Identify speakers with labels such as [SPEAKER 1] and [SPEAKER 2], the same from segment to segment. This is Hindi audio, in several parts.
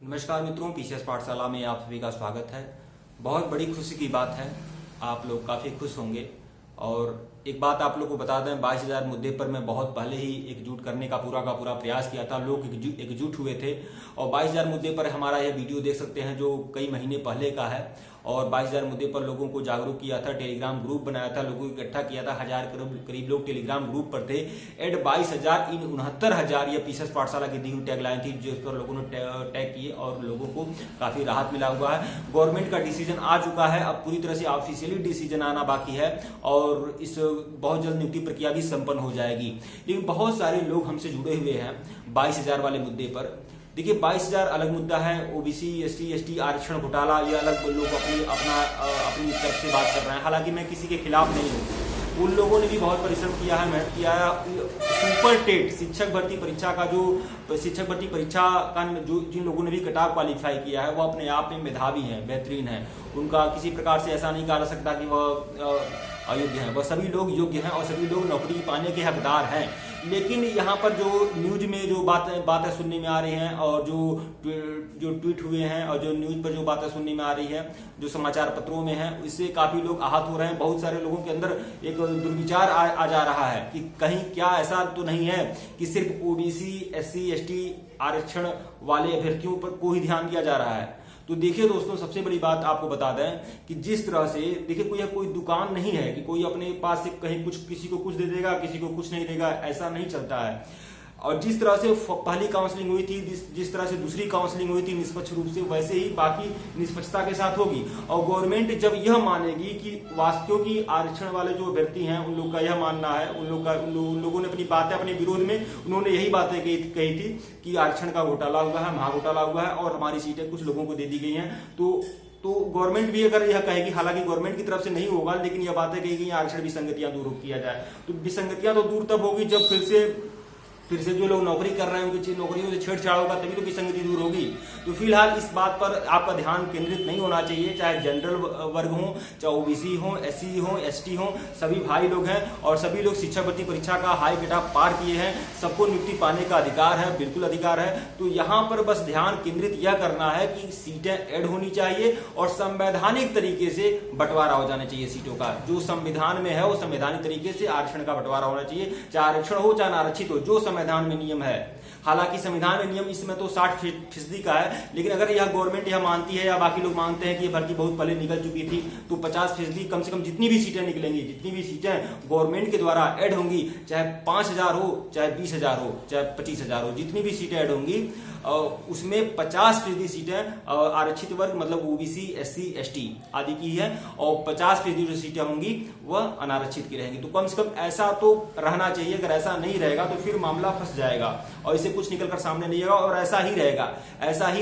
[SPEAKER 1] नमस्कार मित्रों, पीसीएस पाठशाला में आप सभी का स्वागत है। बहुत बड़ी खुशी की बात है, आप लोग काफ़ी खुश होंगे। और एक बात आप लोग को बता दें, 22,000 मुद्दे पर मैं बहुत पहले ही एकजुट करने का पूरा प्रयास किया था। लोग एकजुट हुए थे और 22,000 मुद्दे पर हमारा यह वीडियो देख सकते हैं जो कई महीने पहले का है। और 22,000 मुद्दे पर लोगों को जागरूक किया था, टेलीग्राम ग्रुप बनाया था, लोगों को इकट्ठा किया था। 1000 करीब लोग टेलीग्राम ग्रुप पर थे। एड 22,000 इन 69,000 ये पीसीएस पाठशाला की दी हुई टैगलाइन थी, जिस पर लोगों ने टैग किए और लोगों को काफी राहत मिला हुआ है। गवर्नमेंट का डिसीजन आ चुका है, अब पूरी तरह से ऑफिशियली डिसीजन आना बाकी है और इस बहुत जल्द नियुक्ति प्रक्रिया भी संपन्न हो जाएगी। लेकिन बहुत सारे लोग हमसे जुड़े हुए हैं 22,000 वाले मुद्दे पर। देखिए, 22,000 अलग मुद्दा है, ओबीसी एसटी आरक्षण घोटाला, ये अलग लोग अपनी तरफ से बात कर रहे हैं। हालांकि मैं किसी के खिलाफ नहीं हूँ, उन लोगों ने भी बहुत परिश्रम किया है, मेहनत किया है। सुपर टेट शिक्षक भर्ती परीक्षा का जो जिन लोगों ने भी कट ऑफ क्वालिफाई किया है, वो अपने आप में मेधावी हैं, बेहतरीन हैं। उनका किसी प्रकार से ऐसा नहीं कहा जा सकता कि वह अयोग्य हैं। वह सभी लोग योग्य हैं और सभी लोग नौकरी पाने के हकदार हैं। लेकिन यहाँ पर जो न्यूज में जो बातें सुनने में आ रही हैं और जो ट्वीट हुए हैं और जो न्यूज पर जो बातें सुनने में आ रही है, जो समाचार पत्रों में है, इससे काफी लोग आहत हो रहे हैं। बहुत सारे लोगों के अंदर एक दुर्विचार आ जा रहा है कि कहीं क्या ऐसा तो नहीं है कि सिर्फ ओबीसी एससी एसटी आरक्षण वाले अभ्यर्थियों पर को ही ध्यान दिया जा रहा है। तो देखिए दोस्तों, सबसे बड़ी बात आपको बता दें कि जिस तरह से देखिए, कोई दुकान नहीं है कि कोई अपने पास से कहीं कुछ किसी को कुछ दे देगा, किसी को कुछ नहीं देगा, ऐसा नहीं चलता है। और जिस तरह से पहली काउंसलिंग हुई थी, जिस तरह से दूसरी काउंसलिंग हुई थी निष्पक्ष रूप से, वैसे ही बाकी निष्पक्षता के साथ होगी। और गवर्नमेंट जब यह मानेगी कि वास्तव की आरक्षण वाले जो अभ्यर्थी हैं, उन लोग का यह मानना है, उन लोगों ने अपनी बातें अपने विरोध में उन्होंने यही बातें कही थी कि आरक्षण का घोटाला हुआ है, महाघोटाला हुआ है और हमारी सीटें कुछ लोगों को दे दी गई हैं। तो गवर्नमेंट भी अगर यह कहेगी, हालांकि गवर्नमेंट की तरफ से नहीं होगा, लेकिन यह बातें कही गई आरक्षण विसंगतियां दूर किया जाए। तो विसंगतियां तो दूर तब होगी जब फिर से जो लोग नौकरी कर रहे हैं उनकी नौकरियों से छेड़छाड़ होगा, तभी तो विसंगति दूर होगी। तो फिलहाल इस बात पर आपका ध्यान केंद्रित नहीं होना चाहिए। चाहे जनरल वर्ग हो, चाहे ओबीसी हो, एससी हो, एसटी हो, सभी भाई लोग हैं और सभी लोग शिक्षक भर्ती परीक्षा का हाई कट ऑफ पार किए हैं। सबको नियुक्ति पाने का अधिकार है, बिल्कुल अधिकार है। तो यहाँ पर बस ध्यान केंद्रित यह करना है कि सीटें ऐड होनी चाहिए और संवैधानिक तरीके से बंटवारा हो जाना चाहिए सीटों का। जो संविधान में है वो संवैधानिक तरीके से आरक्षण का बंटवारा होना चाहिए, चाहे आरक्षण हो चाहे आरक्षित हो, जो संविधान में नियम है। हालांकि संविधान में नियम इसमें तो 60% का है, लेकिन अगर यह गवर्नमेंट यह मानती है या बाकी लोग मानते हैं कि यह भर्ती बहुत पहले निकल चुकी थी, तो 50% कम से कम जितनी भी सीटें निकलेंगी, जितनी भी सीटें गवर्नमेंट के द्वारा ऐड होंगी, चाहे 5,000 हो, चाहे 20,000 हो, चाहे 25,000 हो, जितनी भी सीटें ऐड होंगी उसमें 50% सीटें आरक्षित वर्ग मतलब ओबीसी एससी एसटी आदि की है और 50% जो सीटें होंगी वह अनारक्षित की रहेंगी। तो कम से कम ऐसा तो रहना चाहिए। अगर ऐसा नहीं रहेगा तो फिर मामला फंस जाएगा और इसे कुछ निकलकर सामने नहीं आएगा और ऐसा ही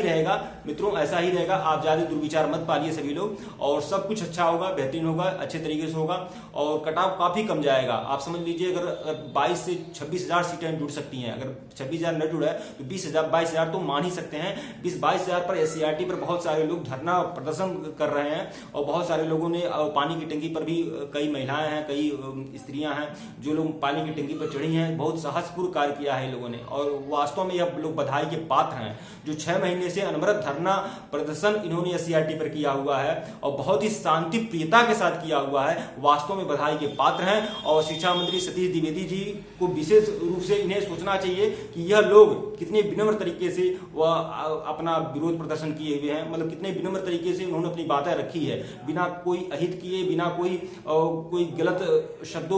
[SPEAKER 1] रहेगा मित्रों, ऐसा ही रहेगा। आप ज्यादा दुर्विचार मत पालिए सभी लोग, और सब कुछ अच्छा होगा, बेहतरीन होगा, अच्छे तरीके से होगा और कटाव काफी कम जाएगा। आप समझ लीजिए, अगर 22 से 26,000 सीटें जुड़ सकती हैं, अगर 26,000 न जुड़ा है तो 22,000 तो मान ही सकते हैं। 22,000 पर एससीईआरटी पर बहुत सारे लोग धरना प्रदर्शन कर रहे हैं और बहुत सारे लोगों ने पानी की टंकी पर भी, कई महिलाएं हैं, कई स्त्रियां हैं जो लोग पानी की टंकी पर चढ़ी हैं। बहुत साहसपूर्ण कार्य किया है लोगों ने और वास्तव में यह लोग बधाई के पात्र हैं। जो 6 महीने से अनवरत धरना प्रदर्शन इन्होंने एससीईआरटी पर किया हुआ है और बहुत ही शांति प्रियता के साथ किया हुआ है, वास्तव में बधाई के पात्र हैं। और शिक्षा मंत्री सतीश द्विवेदी जी को विशेष रूप से इन्हें सोचना चाहिए कि यह लोग कितने विनम्र तरीके से वह अपना विरोध प्रदर्शन किए हुए हैं, मतलब कितने विनम्र तरीके से उन्होंने अपनी बातें रखी है, बिना कोई अहित किए, बिना कोई गलत शब्द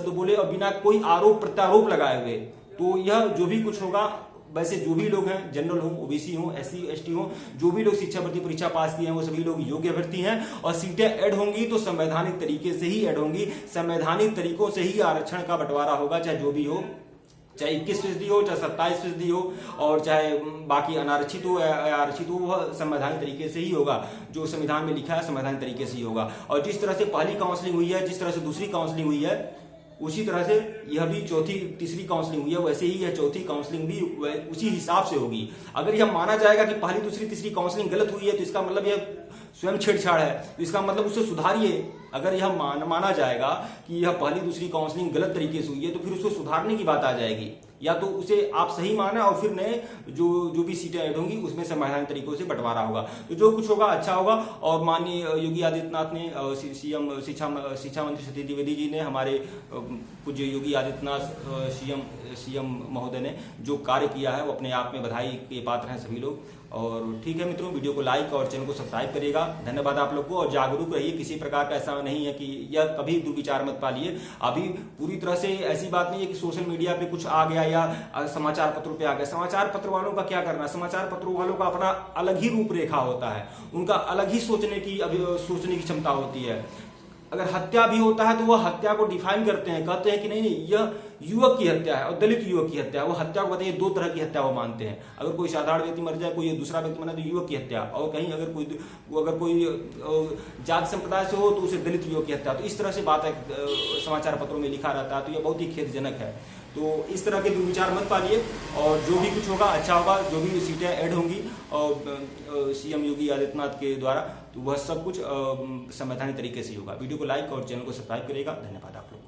[SPEAKER 1] बोले और बिना कोई आरोप प्रत्यारोप लगाए हुए। तो यह जो भी कुछ होगा, वैसे जो भी लोग हैं, जनरल हो, ओबीसी हो, एससी एसटी हो, जो भी लोग शिक्षा भर्ती परीक्षा पास किए हैं वो सभी लोग योग्य अभ्यर्थी हैं और सीटें ऐड होंगी तो संवैधानिक तरीके से ही ऐड होंगी। संवैधानिक तरीकों से ही आरक्षण का बंटवारा होगा, चाहे जो भी हो, चाहे 21% हो, चाहे 27% हो और चाहे बाकी अनारक्षित हो या आरक्षित हो, वह संवैधानिक तरीके से ही होगा। जो संविधान में लिखा है संवैधानिक तरीके से ही होगा। और जिस तरह से पहली काउंसलिंग हुई है, जिस तरह से दूसरी काउंसलिंग हुई है, उसी तरह से यह भी तीसरी काउंसलिंग हुई है, वैसे ही यह चौथी काउंसलिंग भी उसी हिसाब से होगी। अगर यह माना जाएगा कि पहली दूसरी तीसरी काउंसलिंग गलत हुई है तो इसका मतलब यह स्वयं छेड़छाड़ है, तो इसका मतलब उसे सुधारिए। अगर यह माना जाएगा कि यह पहली दूसरी काउंसलिंग गलत तरीके से हुई है तो फिर उसको सुधारने की बात आ जाएगी। या तो उसे आप सही माना और फिर नए जो भी सीटें ऐड होंगी उसमें संवैधानिक तरीकों से बंटवारा होगा। तो जो कुछ होगा अच्छा होगा। और माननीय योगी आदित्यनाथ ने सीएम शिक्षा मंत्री सतीश द्विवेदी जी ने, हमारे पूज्य योगी आदित्यनाथ सीएम महोदय ने जो कार्य किया है वो अपने आप में बधाई के पात्र हैं सभी लोग। और ठीक है मित्रों, वीडियो को लाइक और चैनल को सब्सक्राइब करिएगा। धन्यवाद आप लोग को। और जागरूक रहिए, किसी प्रकार का ऐसा नहीं है कि यह कभी दुर्विचार मत पालिए। अभी पूरी तरह से ऐसी बात नहीं है कि सोशल मीडिया पे कुछ आ गया या समाचार पत्रों पे आ गया। समाचार पत्र वालों का क्या करना, समाचार पत्रों वालों का अपना अलग ही रूपरेखा होता है, उनका अलग ही सोचने की क्षमता होती है। अगर हत्या भी होता है तो वह हत्या को डिफाइन करते हैं, कहते हैं कि नहीं यह युवक की हत्या है और दलित युवक की हत्या है। वो हत्या को बताइए, दो तरह की हत्या वो मानते हैं। अगर कोई साधारण व्यक्ति मर जाए, कोई दूसरा व्यक्ति मरे तो युवक की हत्या, और कहीं अगर कोई जाति संप्रदाय से हो तो उसे दलित युवक की हत्या। तो इस तरह से बात है, समाचार पत्रों में लिखा रहता है। तो यह बहुत ही खेदजनक है। तो इस तरह के दुर्विचार मत पालिए और जो भी कुछ होगा अच्छा होगा। जो भी सीटें ऐड होंगी और सीएम योगी आदित्यनाथ के द्वारा, तो वह सब कुछ संवैधानिक तरीके से होगा। वीडियो को लाइक और चैनल को सब्सक्राइब करिएगा। धन्यवाद आप लोग।